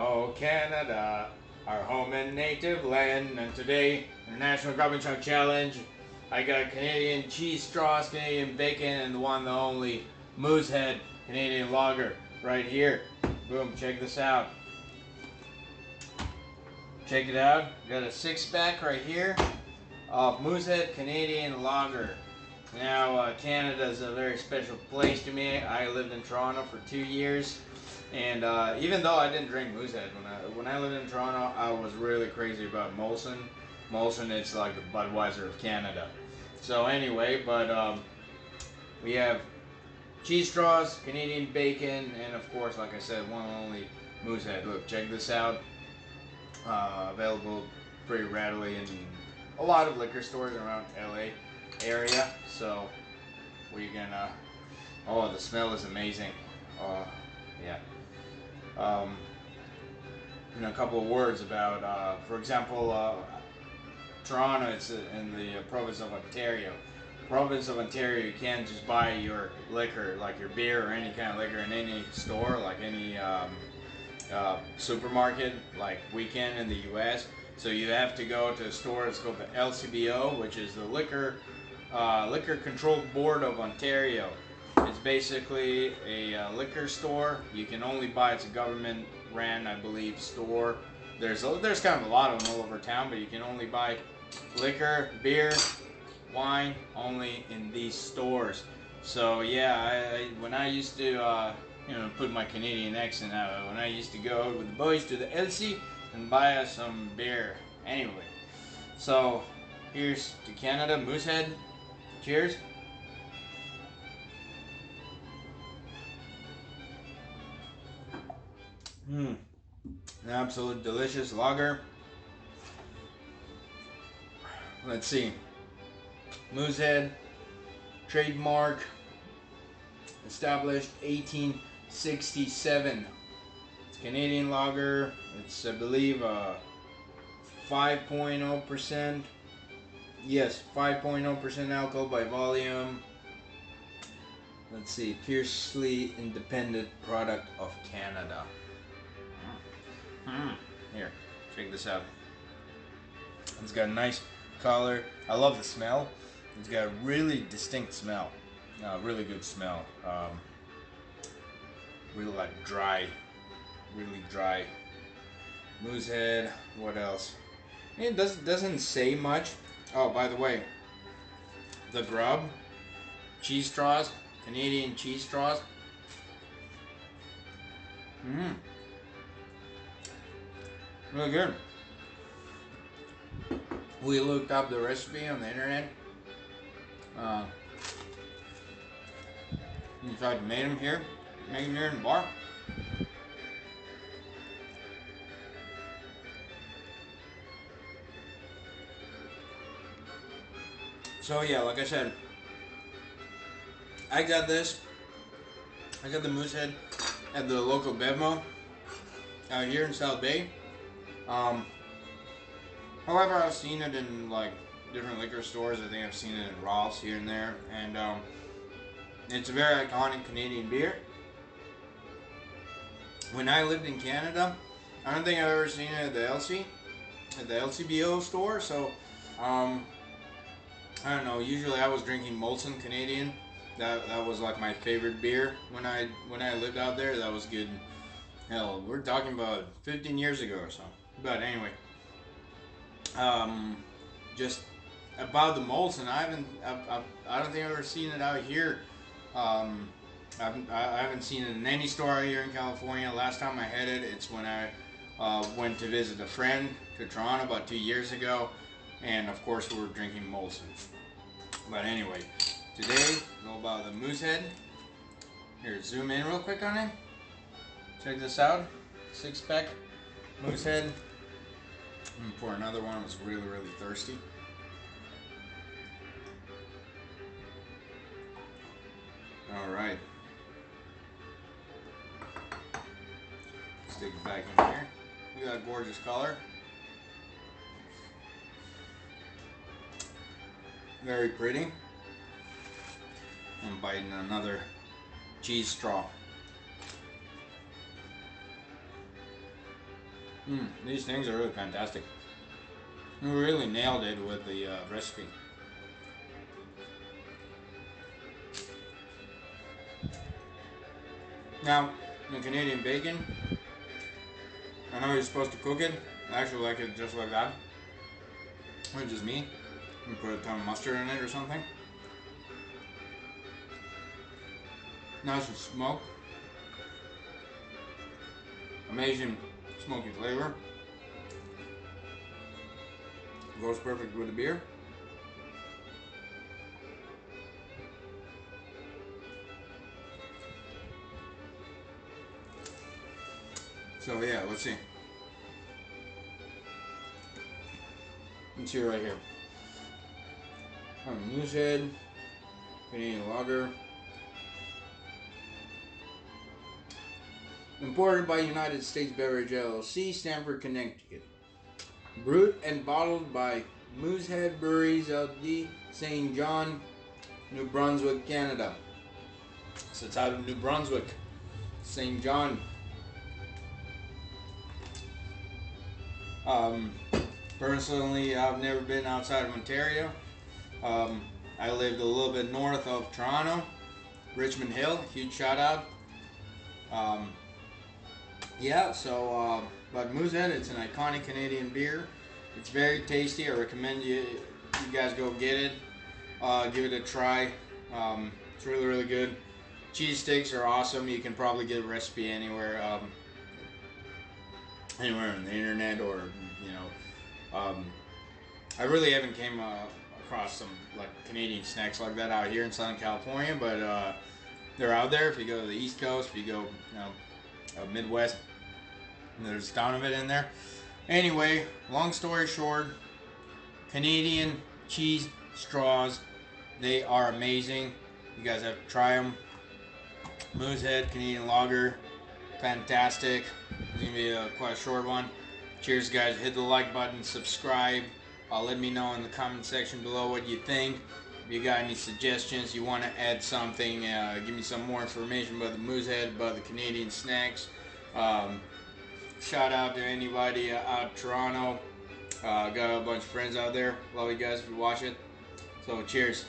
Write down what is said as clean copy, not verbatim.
Oh, Canada, our home and native land. And today, in the National Grub and Chug Challenge, I got Canadian cheese straws, Canadian bacon, and the one, the only Moosehead Canadian lager right here. Boom, check this out. Check it out. Got a six-pack right here of Moosehead Canadian lager. Now, Canada is a very special place to me. I lived in Toronto for 2 years. And even though I didn't drink Moosehead when I lived in Toronto, I was really crazy about Molson. Molson, it's like the Budweiser of Canada. So anyway, but we have cheese straws, Canadian bacon, and of course, like I said, one and only Moosehead. Look, check this out. Available pretty readily in a lot of liquor stores around LA area. So we can. Oh, the smell is amazing. Yeah. Um, a couple of words about, for example, Toronto. It's in the province of Ontario. Province of Ontario, you can't just buy your liquor, like your beer or any kind of liquor, in any store, like any supermarket, like we can in the U.S. So you have to go to a store. It's called the LCBO, which is the Liquor Control Board of Ontario. It's basically a liquor store. You can only buy, it's a government ran, I believe, store. There's kind of a lot of them all over town, but you can only buy liquor, beer, wine only in these stores. So yeah, when I used to put my Canadian accent out, when I used to go with the boys to the LC and buy us some beer. Anyway, so here's to Canada, Moosehead. Cheers. An absolute delicious lager. Let's see. Moosehead, trademark, established 1867. It's Canadian lager. It's, I believe, 5.0%. Yes, 5.0% alcohol by volume. Let's see. Fiercely independent product of Canada. Here, check this out. It's got a nice color. I love the smell. It's got a really distinct smell. Really good smell. Really like dry. Really dry. Moosehead. What else? It doesn't say much. Oh, by the way, the Grub cheese straws, Canadian cheese straws. Really good. We looked up the recipe on the internet. We tried to make them here in the bar. So yeah, like I said, I got this. I got the Moosehead at the local Bevmo out here in South Bay. However, I've seen it in like different liquor stores. I think I've seen it in Ross here and there, and it's a very iconic Canadian beer. When I lived in Canada, I don't think I've ever seen it at the LCBO store. So, I don't know. Usually, I was drinking Molson Canadian. That was like my favorite beer when I lived out there. That was good. Hell, we're talking about 15 years ago or so. But anyway, just about the Molson, I don't think I've ever seen it out here. I haven't seen it in any store out here in California. Last time I had it, it's when I went to visit a friend to Toronto about 2 years ago, and of course we were drinking Molson. But anyway, today it's all about the Moosehead. Here, zoom in real quick on it. Check this out, six-pack Moosehead. I'm gonna pour another one. I was really thirsty. All right. Stick it back in here. Look at that gorgeous color. Very pretty. I'm biting another cheese straw. These things are really fantastic. We really nailed it with the recipe. Now, the Canadian bacon, I know you're supposed to cook it. I actually like it just like that. It's just me. You put a ton of mustard in it or something. Nice and smoke. Amazing smoky flavor. Goes perfect with the beer. So yeah, let's see. Let's see right here. Moosehead, Canadian lager. Imported by United States Beverage LLC, Stamford, Connecticut. Brewed and bottled by Moosehead Breweries LD, St. John, New Brunswick, Canada. So it's out of New Brunswick, St. John. Personally, I've never been outside of Ontario. I lived a little bit north of Toronto, Richmond Hill. Huge shout out. Yeah, so but Moosehead, it's an iconic Canadian beer. It's very tasty. I recommend you guys go get it. Give it a try. It's really, really good. Cheese sticks are awesome. You can probably get a recipe anywhere, anywhere on the internet, or you know. I really haven't came across some like Canadian snacks like that out here in Southern California, but they're out there. If you go to the East Coast, if you go, Midwest, there's a ton of it in there. Anyway, long story short, Canadian cheese straws, they are amazing. You guys have to try them. Moosehead Canadian Lager, fantastic. It's gonna be quite a short one. Cheers, guys. Hit the like button, subscribe. Let me know in the comment section below what you think. If you got any suggestions, you want to add something, give me some more information about the Moosehead, about the Canadian snacks. Shout out to anybody out of Toronto. Got a bunch of friends out there. Love you guys if you watch it. So cheers.